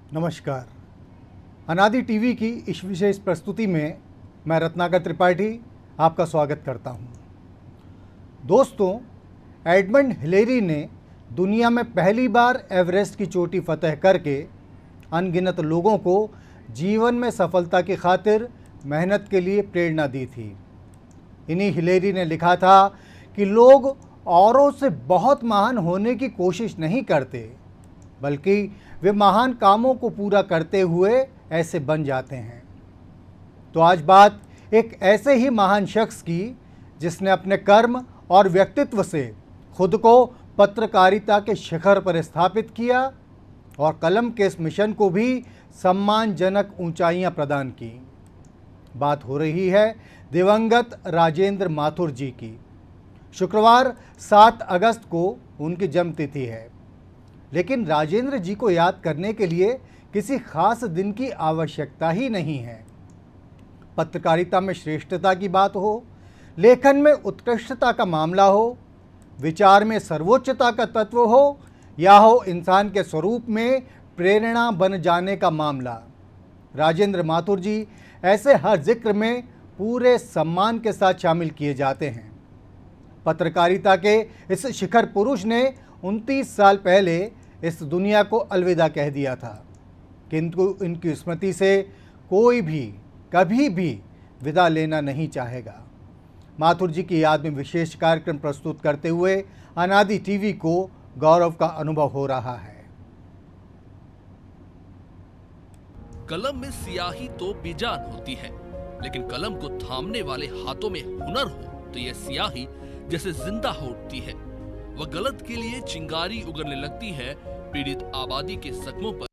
नमस्कार। अनादि टीवी की इस विशेष प्रस्तुति में मैं रत्नाकर त्रिपाठी आपका स्वागत करता हूं। दोस्तों, एडमंड हिलेरी ने दुनिया में पहली बार एवरेस्ट की चोटी फतह करके अनगिनत लोगों को जीवन में सफलता की खातिर मेहनत के लिए प्रेरणा दी थी। इन्हीं हिलेरी ने लिखा था कि लोग औरों से बहुत महान होने की कोशिश नहीं करते, बल्कि वे महान कामों को पूरा करते हुए ऐसे बन जाते हैं। तो आज बात एक ऐसे ही महान शख्स की जिसने अपने कर्म और व्यक्तित्व से खुद को पत्रकारिता के शिखर पर स्थापित किया और कलम के इस मिशन को भी सम्मानजनक ऊंचाइयां प्रदान की। बात हो रही है दिवंगत राजेंद्र माथुर जी की। शुक्रवार 7 अगस्त को उनकी जन्मतिथि है, लेकिन राजेंद्र जी को याद करने के लिए किसी खास दिन की आवश्यकता ही नहीं है। पत्रकारिता में श्रेष्ठता की बात हो, लेखन में उत्कृष्टता का मामला हो, विचार में सर्वोच्चता का तत्व हो, या हो इंसान के स्वरूप में प्रेरणा बन जाने का मामला, राजेंद्र माथुर जी ऐसे हर जिक्र में पूरे सम्मान के साथ शामिल किए जाते हैं। पत्रकारिता के इस शिखर पुरुष ने 29 साल पहले इस दुनिया को अलविदा कह दिया था, किंतु इनकी स्मृति से कोई भी कभी भी विदा लेना नहीं चाहेगा। माथुर जी की याद में विशेष कार्यक्रम प्रस्तुत करते हुए अनादि टीवी को गौरव का अनुभव हो रहा है। कलम में स्याही तो बेजान होती है, लेकिन कलम को थामने वाले हाथों में हुनर हो तो यह स्याही जैसे जिंदा हो उठती है। वह गलत के लिए चिंगारी उगलने लगती है पीड़ित आबादी के जख्मों पर।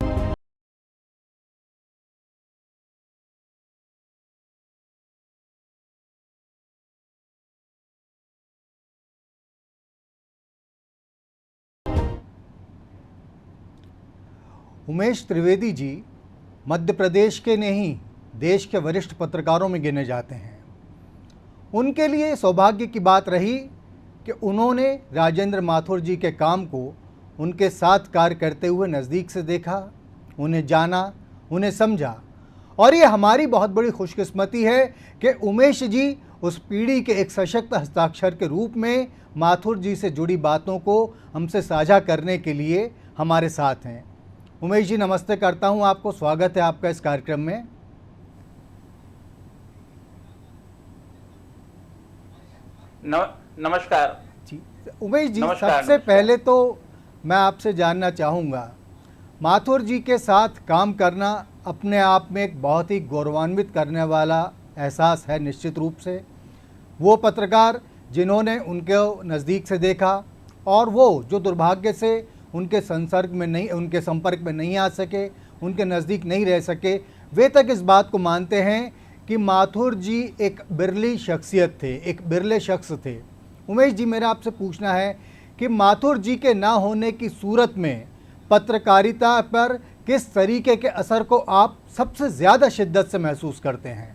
उमेश त्रिवेदी जी मध्य प्रदेश के नहीं, देश के वरिष्ठ पत्रकारों में गिने जाते हैं। उनके लिए सौभाग्य की बात रही कि उन्होंने राजेंद्र माथुर जी के काम को उनके साथ कार्य करते हुए नज़दीक से देखा, उन्हें जाना, उन्हें समझा। और ये हमारी बहुत बड़ी खुशकिस्मती है कि उमेश जी उस पीढ़ी के एक सशक्त हस्ताक्षर के रूप में माथुर जी से जुड़ी बातों को हमसे साझा करने के लिए हमारे साथ हैं। उमेश जी, नमस्ते करता हूं आपको, स्वागत है आपका इस कार्यक्रम में। नमस्कार जी उमेश जी, नमस्कार, सबसे नमस्कार। पहले तो मैं आपसे जानना चाहूँगा, माथुर जी के साथ काम करना अपने आप में एक बहुत ही गौरवान्वित करने वाला एहसास है। निश्चित रूप से वो पत्रकार जिन्होंने उनके नज़दीक से देखा और वो जो दुर्भाग्य से उनके संपर्क में नहीं आ सके, उनके नज़दीक नहीं रह सके, वे तक इस बात को मानते हैं कि माथुर जी एक बिरली शख्सियत थे, एक बिरले शख्स थे। उमेश जी, मेरा आपसे पूछना है कि माथुर जी के ना होने की सूरत में पत्रकारिता पर किस तरीके के असर को आप सबसे ज़्यादा शिद्दत से महसूस करते हैं?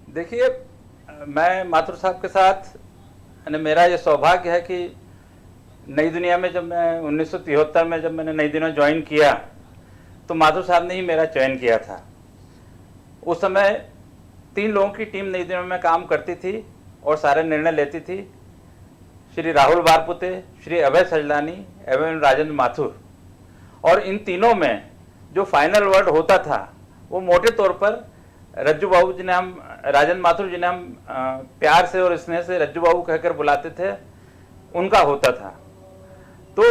देखिए, मैं माथुर साहब के साथ मेरा ये सौभाग्य है कि नई दुनिया में जब मैं 1973 में जब मैंने नई दुनिया ज्वाइन किया तो माथुर साहब ने ही मेरा चयन किया था। उस समय 3 लोगों की टीम नई दुनिया में काम करती थी और सारे निर्णय लेती थी। श्री राहुल बारपुते, श्री अभय सजलानी एवं राजेंद्र माथुर। और इन तीनों में जो फाइनल वर्ड होता था वो मोटे तौर पर रज्जू बाबू जिन्हें हम राजेंद्र माथुर जिन्हें हम प्यार से और स्नेह से रज्जू बाबू कहकर बुलाते थे, उनका होता था। तो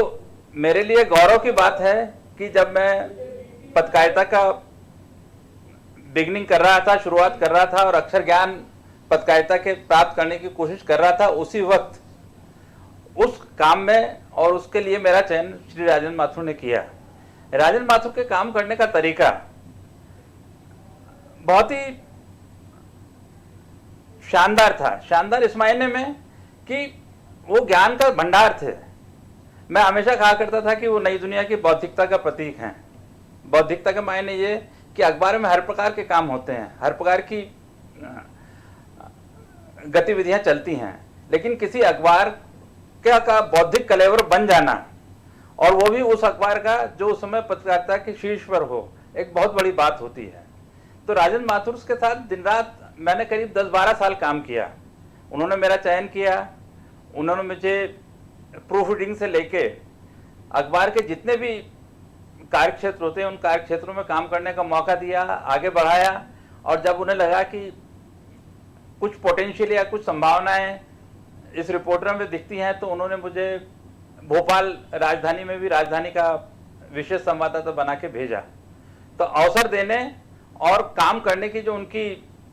मेरे लिए गौरव की बात है कि जब मैं पत्रकारिता का बिगनिंग कर रहा था, शुरुआत कर रहा था और अक्षर ज्ञान पत्रकारिता के प्राप्त करने की कोशिश कर रहा था, उसी वक्त उस काम में और उसके लिए मेरा चयन श्री राजेंद्र माथुर ने किया। राजेंद्र माथुर के काम करने का तरीका बहुत ही शानदार था। शानदार इस मायने में कि वो ज्ञान का भंडार थे। मैं हमेशा कहा करता था कि वो नई दुनिया की बौद्धिकता का प्रतीक हैं। बौद्धिकता के मायने ये कि अखबार में हर प्रकार के काम होते हैं, हर प्रकार की गतिविधियां चलती हैं, लेकिन किसी अखबार का बौद्धिक कलेवर बन जाना, और वो भी उस अखबार का जो उस समय पत्रकारिता के शीर्ष पर हो, एक बहुत बड़ी बात होती है। तो राजन माथुर के साथ दिन रात मैंने करीब 10-12 साल काम किया। उन्होंने मेरा चयन किया, उन्होंने मुझे प्रूफ रीडिंग से लेके अखबार के जितने भी कार्य क्षेत्र होते हैं उन कार्य क्षेत्रों में काम करने का मौका दिया, आगे बढ़ाया। और जब उन्हें लगा कि कुछ पोटेंशियल या कुछ संभावनाएं इस रिपोर्टर में दिखती हैं, तो उन्होंने मुझे भोपाल राजधानी में भी राजधानी का विशेष संवाददाता बना के भेजा। तो अवसर देने और काम करने की जो उनकी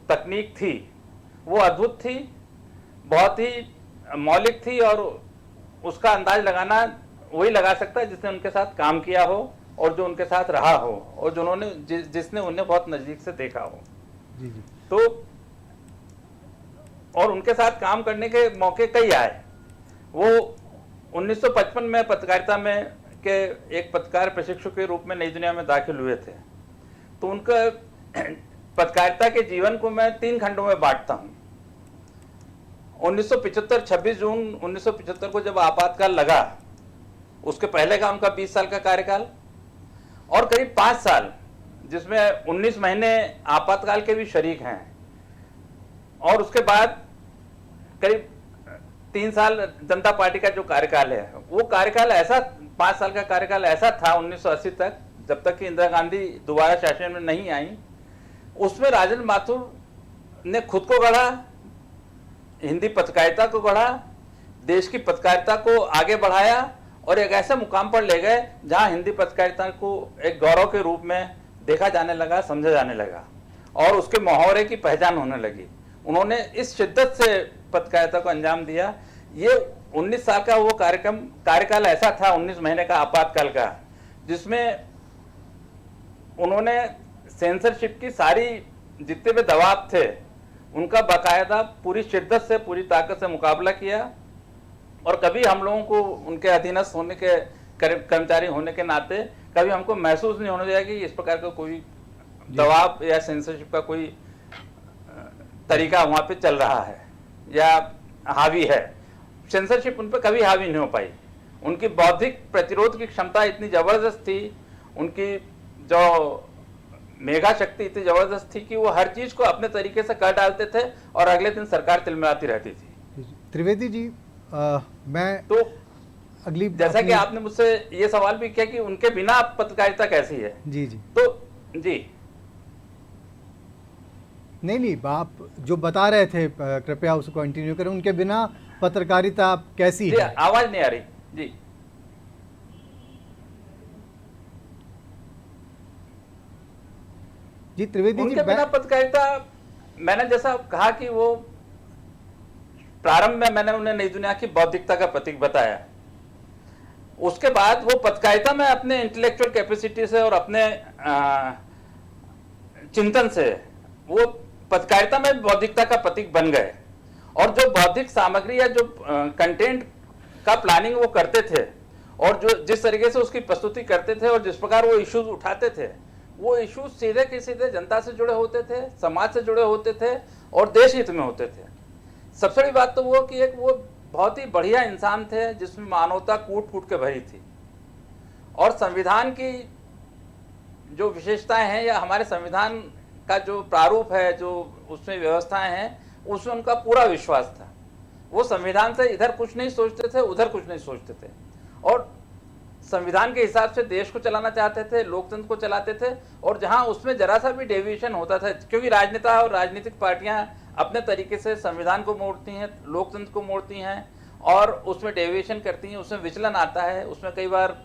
तकनीक थी वो अद्भुत थी, बहुत ही मौलिक थी, और उसका अंदाज लगाना वही लगा सकता है जिसने उनके साथ काम किया हो और जो उनके साथ रहा हो और जिसने उन्हें बहुत नजदीक से देखा हो। जी जी। तो और उनके साथ काम करने के मौके कई आए। वो 1955 में पत्रकारिता में के एक पत्रकार प्रशिक्षक के रूप में नई दुनिया में दाखिल हुए थे। तो उनका पत्रकारिता के जीवन को मैं 3 खंडों में बांटता हूं। 1975 26 जून 1975 को जब आपातकाल लगा, उसके पहले का उनका 20 साल का कार्यकाल, और करीब 5 साल जिसमें 19 महीने आपातकाल के भी शरीक हैं, और उसके बाद करीब 3 साल जनता पार्टी का जो कार्यकाल है, वो कार्यकाल ऐसा 5 साल का कार्यकाल ऐसा था 1980 तक, जब तक कि इंदिरा गांधी दोबारा शासन में नहीं आई। उसमें राजन माथुर ने खुद को गढ़ा, हिंदी पत्रकारिता को गढ़ा, देश की पत्रकारिता को आगे बढ़ाया और एक ऐसे मुकाम पर ले गए जहां हिंदी पत्रकारिता को एक गौरव के रूप में देखा जाने लगा, समझा जाने लगा और उसके मुहावरे की पहचान होने लगी। उन्होंने इस शिद्दत से पत्रकारिता को अंजाम दिया। ये 19 साल का वो कार्यकाल ऐसा था, 19 महीने का आपातकाल का, जिसमें उन्होंने सेंसरशिप की सारी जितने भी दबाव थे उनका बाकायदा पूरी शिद्दत से, पूरी ताकत से मुकाबला किया। और कभी हम लोगों को उनके अधीनस्थ होने के, कर्मचारी होने के नाते कभी हमको महसूस नहीं होने दिया कि इस प्रकार का कोई दबाव या सेंसरशिप का कोई तरीका वहां पे चल रहा है या हावी है। सेंसरशिप उन पर कभी हावी नहीं हो पाई। उनकी बौद्धिक प्रतिरोध की क्षमता इतनी जबरदस्त थी, उनकी जो मेगा शक्ति इतनी जबरदस्त थी कि वो हर चीज को अपने तरीके से कर डालते थे और अगले दिन सरकार तिलमिलाती रहती थी। त्रिवेदी जी, मैं तो अगली जैसा कि आपने मुझसे ये सवाल भी किया कि उनके बिना पत्रकारिता कैसी है। जी जी। तो जी नहीं, आप जो बता रहे थे कृपया उसको कंटिन्यू करें। उनके बिना पत्रकारिता कैसी है? आवाज नहीं आ रही जी। जी त्रिवेदी जी, उनके बिना पत्रकारिता, मैंने जैसा कहा कि वो प्रारंभ में मैंने उन्हें नई दुनिया की बौद्धिकता का प्रतीक बताया। उसके बाद वो पत्रकारिता में अपने इंटेलेक्चुअल कैपेसिटी से और अपने चिंतन से वो पत्रकारिता में बौद्धिकता का प्रतीक बन गए। और जो बौद्धिक सामग्री या जो कंटेंट का प्लानिंग वो करते थे और जो जिस तरीके से उसकी प्रस्तुति करते थे और जिस प्रकार वो इश्यूज उठाते थे, वो इश्यूज सीधे के सीधे जनता से जुड़े होते थे, समाज से जुड़े होते थे और देश हित में होते थे। सबसे बड़ी बात तो वो कि एक वो बहुत ही बढ़िया इंसान थे जिसमें मानवता कूट कूट के भरी थी। और संविधान की जो विशेषताएं हैं या हमारे संविधान का जो प्रारूप है, जो उसमें व्यवस्थाएं हैं, उसमें उनका पूरा विश्वास था। वो संविधान से इधर कुछ नहीं सोचते थे, उधर कुछ नहीं सोचते थे और संविधान के हिसाब से देश को चलाना चाहते थे, लोकतंत्र को चलाते थे। और जहां उसमें जरा सा भी डेविएशन होता था, क्योंकि राजनेता और राजनीतिक पार्टियां अपने तरीके से संविधान को मोड़ती हैं, लोकतंत्र को मोड़ती हैं और उसमें डेविएशन करती हैं, उसमें विचलन आता है, उसमें कई बार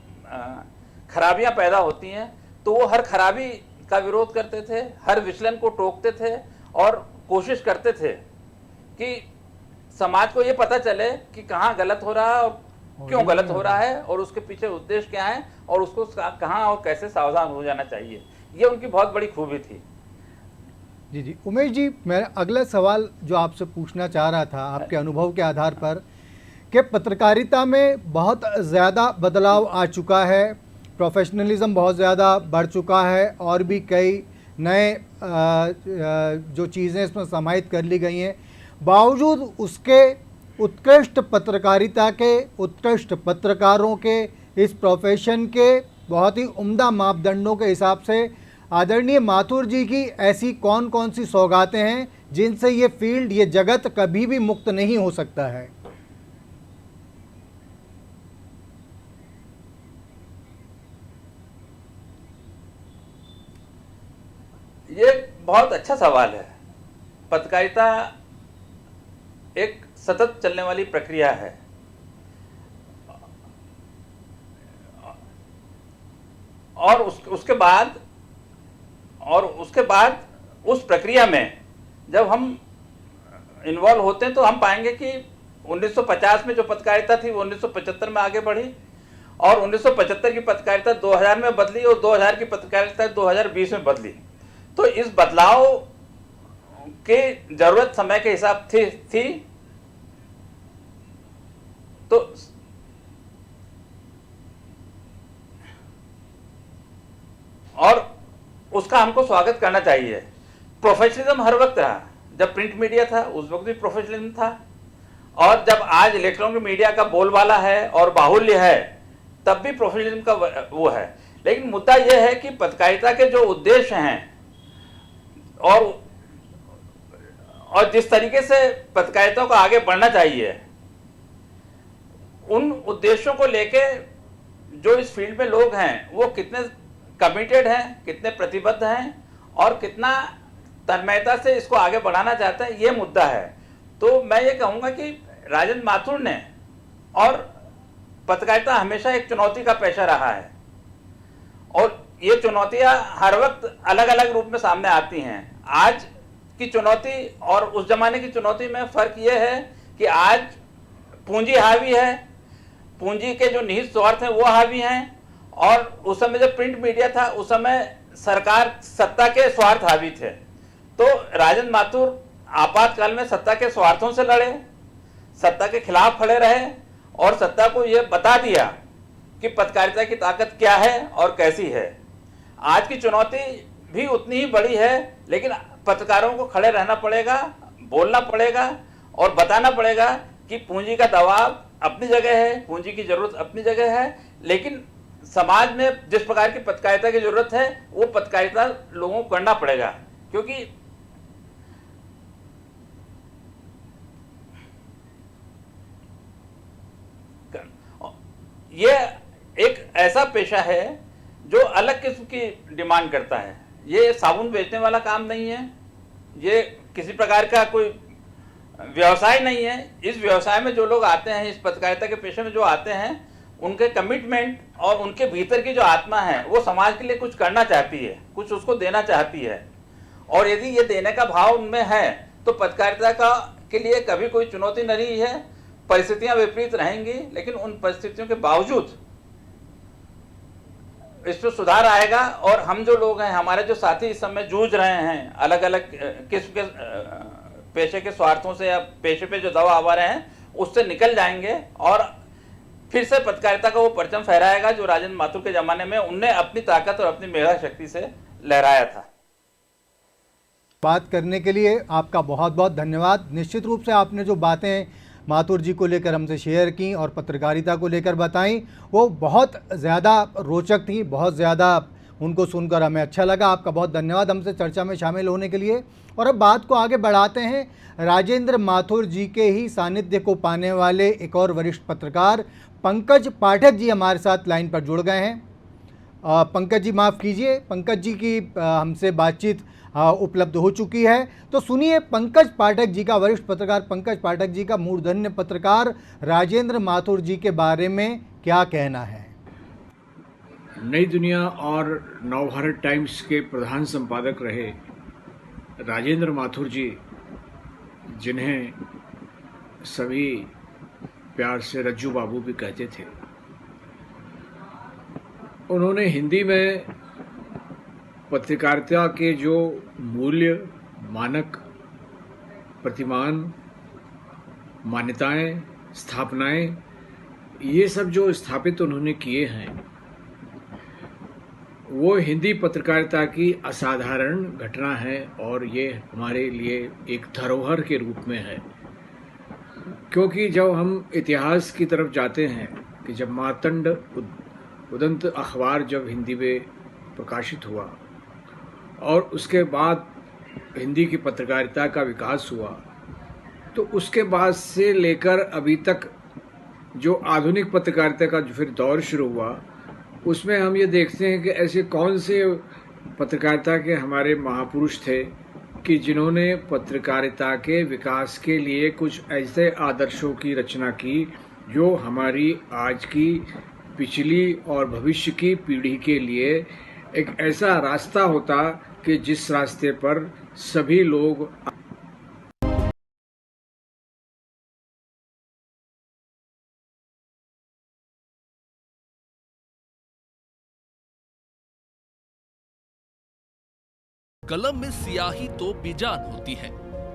खराबियां पैदा होती हैं। तो वो हर खराबी का विरोध करते थे, हर विचलन को टोकते थे और कोशिश करते थे कि समाज को ये पता चले कि कहाँ गलत हो रहा है और क्यों गलत हो रहा है और उसके पीछे उद्देश्य क्या है और उसको कहाँ और कैसे सावधान हो जाना चाहिए। ये उनकी बहुत बड़ी खूबी थी। जी जी। उमेश जी, मैं अगला सवाल जो आपसे पूछना चाह रहा था आपके अनुभव के आधार पर कि पत्रकारिता में बहुत ज़्यादा बदलाव आ चुका है, प्रोफेशनलिज्म बहुत ज़्यादा बढ़ चुका है और भी कई नए जो चीज़ें इसमें समाहित कर ली गई हैं। बावजूद उसके उत्कृष्ट पत्रकारिता के, उत्कृष्ट पत्रकारों के, इस प्रोफेशन के बहुत ही उम्दा मापदंडों के हिसाब से आदरणीय माथुर जी की ऐसी कौन कौन सी सौगातें हैं जिनसे ये फील्ड, ये जगत कभी भी मुक्त नहीं हो सकता है? ये बहुत अच्छा सवाल है। पत्रकारिता एक सतत चलने वाली प्रक्रिया है और उसके बाद उस प्रक्रिया में जब हम इन्वॉल्व होते हैं तो हम पाएंगे कि 1950 में जो पत्रकारिता थी वो 1975 में आगे बढ़ी और 1975 की पत्रकारिता 2000 में बदली और 2000 की पत्रकारिता 2020 में बदली। तो इस बदलाव के जरूरत समय के हिसाब थी तो और उसका हमको स्वागत करना चाहिए। प्रोफेशनलिज्म हर वक्त रहा, जब प्रिंट मीडिया था उस वक्त भी प्रोफेशनलिज्म था और जब आज इलेक्ट्रॉनिक मीडिया का बोलबाला है और बाहुल्य है तब भी प्रोफेशनलिज्म का वो है। लेकिन मुद्दा यह है कि पत्रकारिता के जो उद्देश्य हैं और जिस तरीके से पत्रकारिता को आगे बढ़ना चाहिए, उन उद्देश्यों को लेके जो इस फील्ड में लोग हैं वो कितने कमिटेड हैं, कितने प्रतिबद्ध हैं और कितना तन्मयता से इसको आगे बढ़ाना चाहते हैं, ये मुद्दा है। तो मैं ये कहूँगा कि राजेंद्र माथुर ने और पत्रकारिता हमेशा एक चुनौती का पेशा रहा है और ये चुनौतियाँ हर वक्त अलग अलग रूप में सामने आती हैं। आज की चुनौती और उस जमाने की चुनौती में फ़र्क ये है कि आज पूंजी हावी है, पूंजी के जो निहित स्वार्थ हैं वो हावी हैं और उस समय जब प्रिंट मीडिया था उस समय सरकार सत्ता के स्वार्थ हावी थे। तो राजेंद्र माथुर आपातकाल में सत्ता के स्वार्थों से लड़े, सत्ता के खिलाफ खड़े रहे और सत्ता को ये बता दिया कि पत्रकारिता की ताकत क्या है और कैसी है। आज की चुनौती भी उतनी ही बड़ी है, लेकिन पत्रकारों को खड़े रहना पड़ेगा, बोलना पड़ेगा और बताना पड़ेगा कि पूंजी का दबाव अपनी जगह है, पूंजी की जरूरत अपनी जगह है, लेकिन समाज में जिस प्रकार की पत्रकारिता की जरूरत है वो पत्रकारिता लोगों को करना पड़ेगा। क्योंकि ये एक ऐसा पेशा है जो अलग किस्म की डिमांड करता है। ये साबुन बेचने वाला काम नहीं है, ये किसी प्रकार का कोई व्यवसाय नहीं है। इस व्यवसाय में जो लोग आते हैं, इस पत्रकारिता के पेशे में जो आते हैं, उनके कमिटमेंट और उनके भीतर की जो आत्मा है वो समाज के लिए कुछ करना चाहती है, कुछ उसको देना चाहती है और यदि ये देने का भाव उनमें है तो पत्रकारिता का के लिए कभी कोई चुनौती नहीं रही है। परिस्थितियां विपरीत रहेंगी लेकिन उन परिस्थितियों के बावजूद इस पर सुधार आएगा और हम जो लोग हैं, हमारे जो साथी इस समय जूझ रहे हैं अलग अलग किस्म के पेशे के स्वार्थों से या पेशे पे जो दबाव आ रहे हैं उससे निकल जाएंगे और फिर से पत्रकारिता का वो परचम फहराएगा जो राजेंद्र माथुर के जमाने में उनने अपनी ताकत और अपनी मेधा शक्ति से लहराया था। बात करने के लिए आपका बहुत बहुत धन्यवाद। निश्चित रूप से आपने जो बातें माथुर जी को लेकर हमसे शेयर की और पत्रकारिता को लेकर बताई वो बहुत ज़्यादा रोचक थी, बहुत ज़्यादा उनको सुनकर हमें अच्छा लगा। आपका बहुत धन्यवाद हमसे चर्चा में शामिल होने के लिए। और अब बात को आगे बढ़ाते हैं। राजेंद्र माथुर जी के ही सानिध्य को पाने वाले एक और वरिष्ठ पत्रकार पंकज पाठक जी हमारे साथ लाइन पर जुड़ गए हैं। पंकज जी माफ़ कीजिए, पंकज जी की हमसे बातचीत उपलब्ध हो चुकी है। तो सुनिए पंकज पाठक जी का, वरिष्ठ पत्रकार पंकज पाठक जी का मूर्धन्य पत्रकार राजेंद्र माथुर जी के बारे में क्या कहना है। नई दुनिया और नवभारत टाइम्स के प्रधान संपादक रहे राजेंद्र माथुर जी, जिन्हें सभी प्यार से रज्जू बाबू भी कहते थे, उन्होंने हिंदी में पत्रकारिता के जो मूल्य, मानक, प्रतिमान, मान्यताएं, स्थापनाएं, ये सब जो स्थापित उन्होंने किए हैं वो हिंदी पत्रकारिता की असाधारण घटना है और ये हमारे लिए एक धरोहर के रूप में है। क्योंकि जब हम इतिहास की तरफ जाते हैं कि जब मार्तंड उदंत अखबार जब हिंदी में प्रकाशित हुआ और उसके बाद हिंदी की पत्रकारिता का विकास हुआ, तो उसके बाद से लेकर अभी तक जो आधुनिक पत्रकारिता का जो फिर दौर शुरू हुआ, उसमें हम ये देखते हैं कि ऐसे कौन से पत्रकारिता के हमारे महापुरुष थे कि जिन्होंने पत्रकारिता के विकास के लिए कुछ ऐसे आदर्शों की रचना की जो हमारी आज की, पिछली और भविष्य की पीढ़ी के लिए एक ऐसा रास्ता होता कि जिस रास्ते पर सभी लोग कलम में सियाही तो बेजान होती है,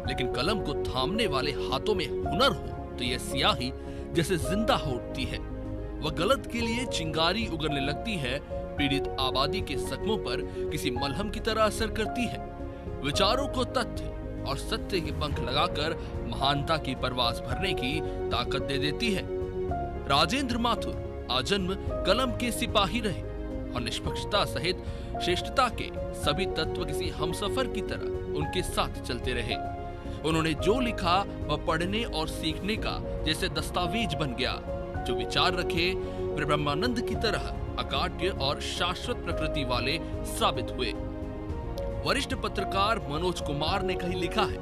लेकिन कलम को थामने वाले हाथों में हुनर हो तो यह सियाही जैसे जिंदा हो उठती है। वह गलत के लिए चिंगारी उगलने लगती है, पीड़ित आबादी के जख्मों पर किसी मलहम की तरह असर करती है, विचारों को तथ्य और सत्य के पंख लगाकर महानता की परवास भरने की ताकत दे देती है। राजेंद्र माथुर आजन्म कलम के सिपाही रहे और निष्पक्षता सहित श्रेष्ठता के सभी तत्व किसी हमसफर की तरह उनके साथ चलते रहे। उन्होंने जो लिखा वह पढ़ने और सीखने का जैसे दस्तावेज बन गया। जो विचार रखे वे ब्रह्मानंद की तरह अकाट्य और शाश्वत प्रकृति वाले साबित हुए। वरिष्ठ पत्रकार मनोज कुमार ने कहीं लिखा है,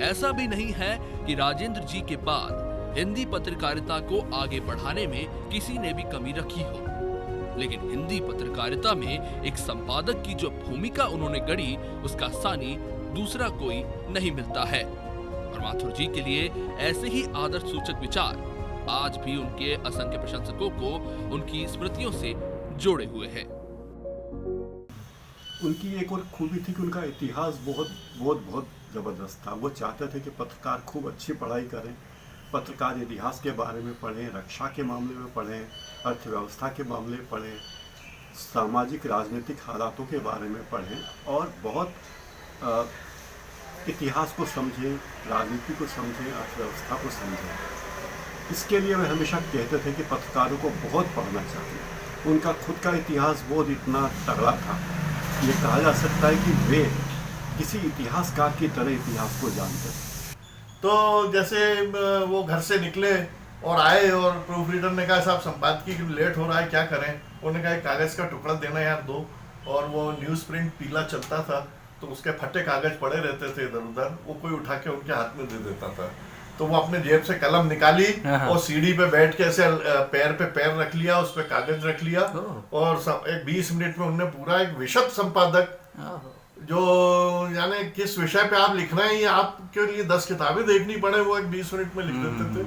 ऐसा भी नहीं है कि राजेंद्र जी के बाद हिंदी पत्रकारिता को आगे बढ़ाने में किसी ने भी कमी रखी हो, लेकिन हिंदी पत्रकारिता में एक संपादक की जो भूमिका उन्होंने गढ़ी उसका सानी दूसरा कोई नहीं मिलता है। और माथुर जी के लिए ऐसे ही आदर्श सूचक विचार आज भी उनके असंख्य प्रशंसकों को उनकी स्मृतियों से जोड़े हुए हैं। उनकी एक और खूबी थी कि उनका इतिहास बहुत ज़बरदस्त था। वो चाहते थे कि पत्रकार खूब अच्छी पढ़ाई करें, पत्रकार इतिहास के बारे में पढ़ें, रक्षा के मामले में पढ़ें, अर्थव्यवस्था के मामले में पढ़ें, सामाजिक राजनीतिक हालातों के बारे में पढ़ें और बहुत इतिहास को समझें, राजनीति को समझें, अर्थव्यवस्था को समझें। इसके लिए वे हमेशा कहते थे कि पत्रकारों को बहुत पढ़ना चाहिए। उनका खुद का इतिहास बहुत इतना तगड़ा था, ये कहा जा सकता है कि वे किसी इतिहासकार की तरह इतिहास को जानते थे। तो जैसे वो घर से निकले और आए और प्रूफ रीडर ने कहा साहब संपादकीय की लेट हो रहा है, क्या करें। उन्होंने कहा एक कागज़ का टुकड़ा देना यार दो, और वो न्यूज़ प्रिंट पीला चलता था तो उसके फटे कागज़ पड़े रहते थे इधर उधर, वो कोई उठा के उनके हाथ में दे देता था। तो वो अपने जेब से कलम निकाली और सीढ़ी पे बैठ के ऐसे पैर पे पैर रख लिया, उस पर कागज रख लिया और एक 20 मिनट में उन्होंने पूरा एक विशद संपादक, जो यानी किस विषय पे आप लिख रहे हैं, ये आपके लिए 10 किताबें देखनी पड़े, वो एक 20 मिनट में लिख देते थे।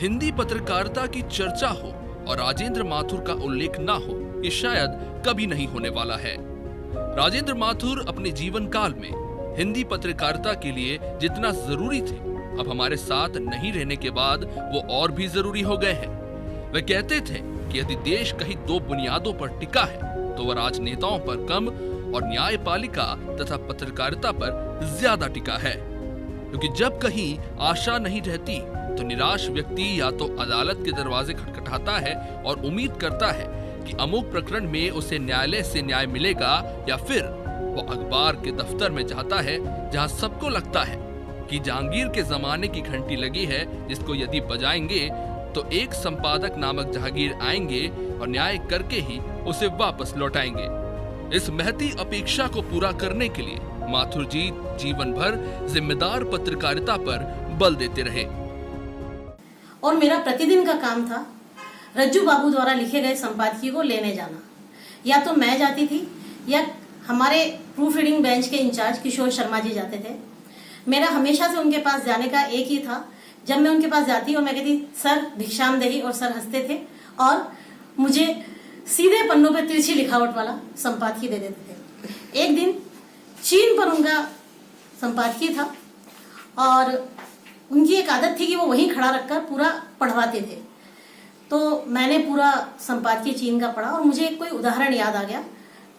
हिंदी पत्रकारिता की चर्चा हो और राजेंद्र माथुर का उल्लेख ना हो, ये शायद कभी नहीं होने वाला है। राजेंद्र माथुर अपने जीवन काल में हिंदी पत्रकारिता के लिए जितना जरूरी थे, अब हमारे साथ नहीं रहने के बाद वो और भी जरूरी हो गए हैं। वे कहते थे कि यदि देश कहीं दो बुनियादों पर टिका है तो वह राजनेताओं पर कम और न्यायपालिका तथा पत्रकारिता पर ज्यादा टिका है, क्योंकि जब कहीं आशा नहीं रहती तो निराश व्यक्ति या तो अदालत के दरवाजे खटखटाता है और उम्मीद करता है कि अमुक प्रकरण में उसे न्यायालय से न्याय मिलेगा, या फिर वो अखबार के दफ्तर में जाता है जहां सबको लगता है कि जहांगीर के जमाने की घंटी लगी है, जिसको यदि बजाएंगे तो एक संपादक नामक जहांगीर आएंगे और न्याय करके ही उसे वापस लौटाएंगे। इस महती अपेक्षा को पूरा करने के लिए माथुर जी जीवन भर जिम्मेदार पत्रकारिता पर बल देते रहे। और मेरा प्रतिदिन का काम था रज्जू बाबू द्वारा लिखे गए संपादकीय को लेने जाना। या तो मैं जाती थी या हमारे प्रूफ रीडिंग बेंच के इंचार्ज किशोर शर्मा जी जाते थे। मेरा हमेशा से उनके पास जाने का एक ही था, जब मैं उनके पास जाती और मैं कहती सर भिक्षामदेही, और सर हंसते थे और मुझे सीधे पन्नों पे तिरछी लिखावट वाला संपादकीय दे देते थे। एक दिन चीन पर उनका संपादकीय था और उनकी एक आदत थी कि वो वहीं खड़ा रखकर पूरा पढ़वाते थे। तो मैंने पूरा संपादकीय चीन का पढ़ा और मुझे कोई उदाहरण याद आ गया।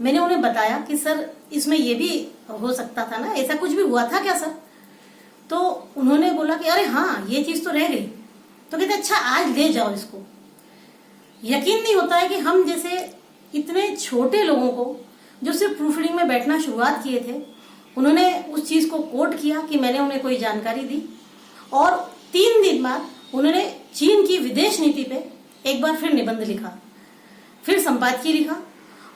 मैंने उन्हें बताया कि सर इसमें ये भी हो सकता था ना, ऐसा कुछ भी हुआ था क्या सर? तो उन्होंने बोला कि अरे हाँ ये चीज़ तो रह गई। तो कहते अच्छा आज ले जाओ इसको। यकीन नहीं होता है कि हम जैसे इतने छोटे लोगों को जो सिर्फ प्रूफ रीडिंग में बैठना शुरुआत किए थे, उन्होंने उस चीज़ को कोट किया कि मैंने उन्हें कोई जानकारी दी, और 3 दिन बाद उन्होंने चीन की विदेश नीति पे एक बार फिर निबंध लिखा, फिर संपादकीय लिखा,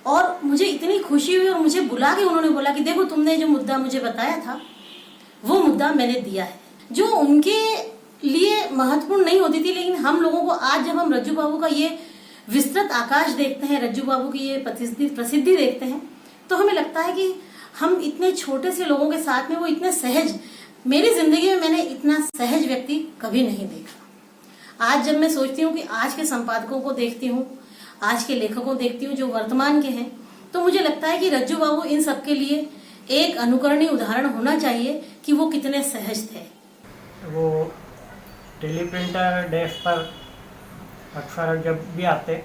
और मुझे इतनी खुशी हुई और मुझे बुला के उन्होंने बोला कि देखो तुमने जो मुद्दा मुझे बताया था वो मुद्दा मैंने दिया है, जो उनके लिए महत्वपूर्ण नहीं होती थी। लेकिन हम लोगों को आज जब हम रज्जू बाबू का ये विस्तृत आकाश देखते हैं, रज्जू बाबू की ये प्रसिद्धि देखते हैं, तो हमें लगता है कि हम इतने छोटे से लोगों के साथ में वो इतने सहज, मेरी जिंदगी में मैंने इतना सहज व्यक्ति कभी नहीं देखा। आज जब मैं सोचती हूँ कि आज के संपादकों को देखती हूँ, आज के लेखकों देखती हूँ जो वर्तमान के हैं, तो मुझे लगता है कि रज्जू बाबू इन सबके लिए एक अनुकरणीय उदाहरण होना चाहिए कि वो कितने सहज थे। वो टेलीप्रिंटर डेस्क पर अक्सर जब भी आते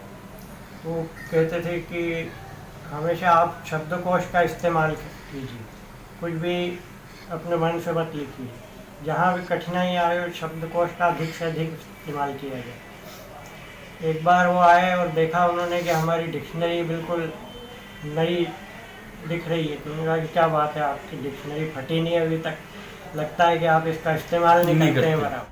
वो कहते थे कि हमेशा आप शब्दकोश का इस्तेमाल कीजिए, कुछ भी अपने मन से मत लिखिए, जहाँ भी कठिनाई आए शब्दकोश का अधिक से अधिक इस्तेमाल किया जाए। एक बार वो आए और देखा उन्होंने कि हमारी डिक्शनरी बिल्कुल नई दिख रही है, तो उन्होंने कहा कि क्या बात है, आपकी डिक्शनरी फटी नहीं अभी तक, लगता है कि आप इसका इस्तेमाल नहीं करते हैं बराबर।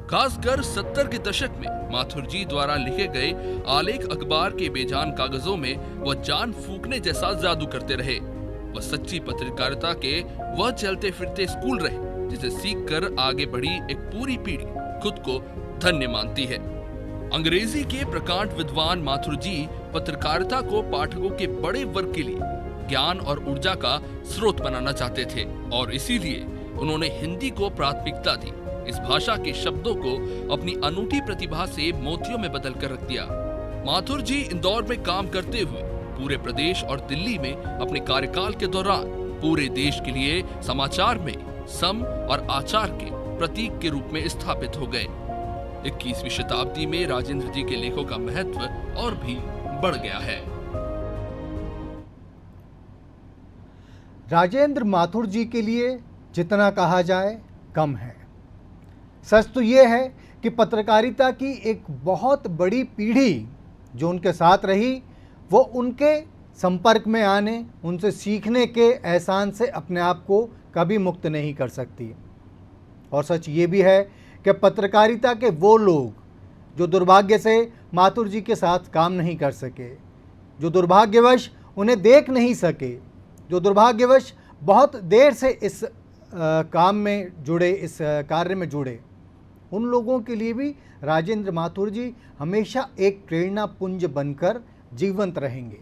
खासकर 70 के दशक में माथुर जी द्वारा लिखे गए आलेख अखबार के बेजान कागजों में वह जान फूकने जैसा जादू करते रहे। वह सच्ची पत्रकारिता के वह चलते फिरते स्कूल रहे जिसे सीखकर आगे बढ़ी एक पूरी पीढ़ी खुद को धन्य मानती है। अंग्रेजी के प्रकांड विद्वान माथुर जी पत्रकारिता को पाठकों के बड़े वर्ग के लिए ज्ञान और ऊर्जा का स्रोत बनाना चाहते थे, और इसीलिए उन्होंने हिंदी को प्राथमिकता दी। इस भाषा के शब्दों को अपनी अनूठी प्रतिभा से मोतियों में बदल कर रख दिया। माथुर जी इंदौर में काम करते हुए पूरे प्रदेश और दिल्ली में अपने कार्यकाल के दौरान पूरे देश के लिए समाचार में सम और आचार के प्रतीक के रूप में स्थापित हो गए। 21वीं शताब्दी में राजेंद्र जी के लेखों का महत्व और भी बढ़ गया है। राजेंद्र माथुर जी के लिए जितना कहा जाए कम है। सच तो ये है कि पत्रकारिता की एक बहुत बड़ी पीढ़ी जो उनके साथ रही, वो उनके संपर्क में आने, उनसे सीखने के एहसान से अपने आप को कभी मुक्त नहीं कर सकती। और सच ये भी है कि पत्रकारिता के वो लोग जो दुर्भाग्य से माथुर जी के साथ काम नहीं कर सके, जो दुर्भाग्यवश उन्हें देख नहीं सके, जो दुर्भाग्यवश बहुत देर से इस काम में जुड़े, इस कार्य में जुड़े, उन लोगों के लिए भी राजेंद्र माथुर जी हमेशा एक प्रेरणा पुंज बनकर जीवंत रहेंगे,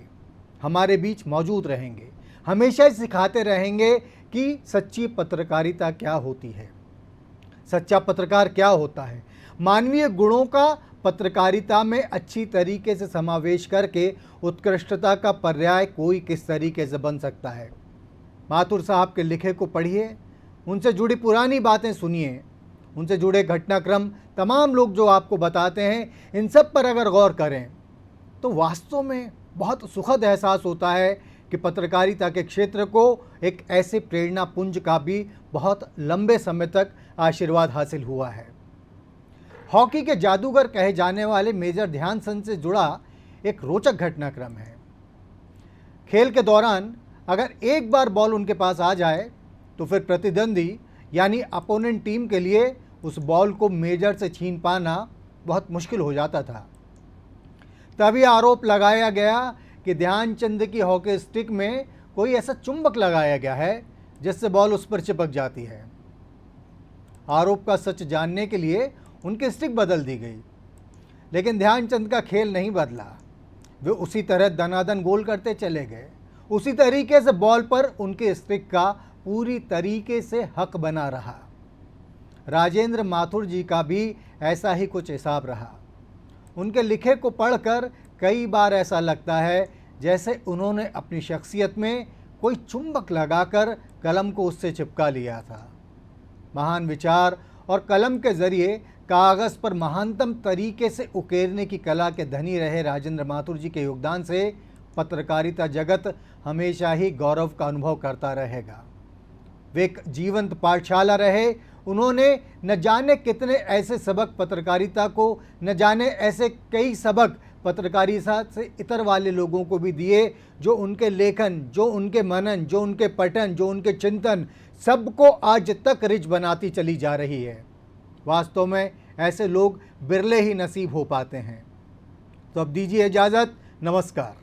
हमारे बीच मौजूद रहेंगे, हमेशा सिखाते रहेंगे कि सच्ची पत्रकारिता क्या होती है, सच्चा पत्रकार क्या होता है, मानवीय गुणों का पत्रकारिता में अच्छी तरीके से समावेश करके उत्कृष्टता का पर्याय कोई किस तरीके से बन सकता है। माथुर साहब के लिखे को पढ़िए, उनसे जुड़ी पुरानी बातें सुनिए, उनसे जुड़े घटनाक्रम तमाम लोग जो आपको बताते हैं, इन सब पर अगर गौर करें तो वास्तव में बहुत सुखद एहसास होता है कि पत्रकारिता के क्षेत्र को एक ऐसे प्रेरणा पुंज का भी बहुत लंबे समय तक आशीर्वाद हासिल हुआ है। हॉकी के जादूगर कहे जाने वाले मेजर ध्यानचंद से जुड़ा एक रोचक घटनाक्रम है। खेल के दौरान अगर एक बार बॉल उनके पास आ जाए तो फिर प्रतिद्वंदी यानी अपोनेंट टीम के लिए उस बॉल को मेजर से छीन पाना बहुत मुश्किल हो जाता था। तभी आरोप लगाया गया कि ध्यानचंद की हॉकी स्टिक में कोई ऐसा चुंबक लगाया गया है जिससे बॉल उस पर चिपक जाती है। आरोप का सच जानने के लिए उनकी स्टिक बदल दी गई, लेकिन ध्यानचंद का खेल नहीं बदला। वे उसी तरह दनादन गोल करते चले गए, उसी तरीके से बॉल पर उनके स्टिक का पूरी तरीके से हक बना रहा। राजेंद्र माथुर जी का भी ऐसा ही कुछ हिसाब रहा। उनके लिखे को पढ़कर कई बार ऐसा लगता है जैसे उन्होंने अपनी शख्सियत में कोई चुंबक लगाकर कलम को उससे चिपका लिया था। महान विचार और कलम के ज़रिए कागज़ पर महानतम तरीके से उकेरने की कला के धनी रहे राजेंद्र माथुर जी के योगदान से पत्रकारिता जगत हमेशा ही गौरव का अनुभव करता रहेगा। वे एक जीवंत पाठशाला रहे। उन्होंने न जाने कितने ऐसे सबक पत्रकारिता को, न जाने ऐसे कई सबक पत्रकारिता से इतर वाले लोगों को भी दिए, जो उनके लेखन, जो उनके मनन, जो उनके पठन, जो उनके चिंतन सबको आज तक रिच बनाती चली जा रही है। वास्तव में ऐसे लोग बिरले ही नसीब हो पाते हैं। तो अब दीजिए इजाज़त, नमस्कार।